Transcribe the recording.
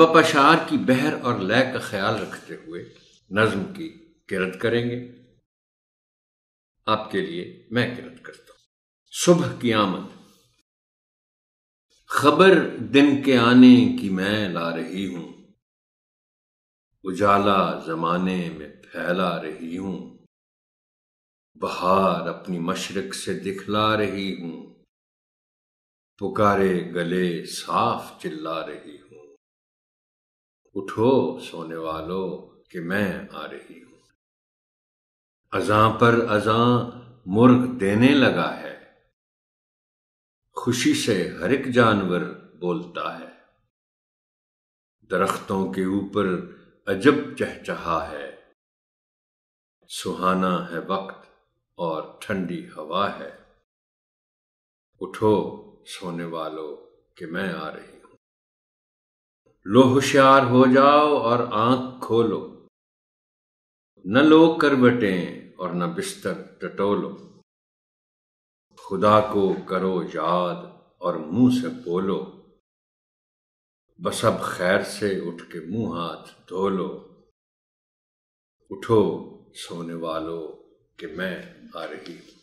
اب اشعار کی بحر اور لے کا خیال رکھتے ہوئے نظم کی قرت کریں گے۔ آپ کے لیے میں قرت کرتا ہوں۔ صبح کی آمد۔ خبر دن کے آنے کی میں لا رہی ہوں، اجالا زمانے میں پھیلا رہی ہوں، بہار اپنی مشرق سے دکھلا رہی ہوں، پکارے گلے صاف چلا رہی ہوں، اٹھو سونے والو کہ میں آ رہی ہوں۔ اذاں پر اذاں مرغ دینے لگا ہے، خوشی سے ہر ایک جانور بولتا ہے، درختوں کے اوپر عجب چہچہا ہے، سہانا ہے وقت اور ٹھنڈی ہوا ہے، اٹھو سونے والو کہ میں آ رہی ہوں۔ لو ہوشیار ہو جاؤ اور آنکھ کھولو، نہ لو کروٹیں اور نہ بستر ٹٹولو، خدا کو کرو یاد اور منہ سے بولو، بس اب خیر سے اٹھ کے منہ ہاتھ دھو لو، اٹھو سونے والو کہ میں آ رہی ہوں۔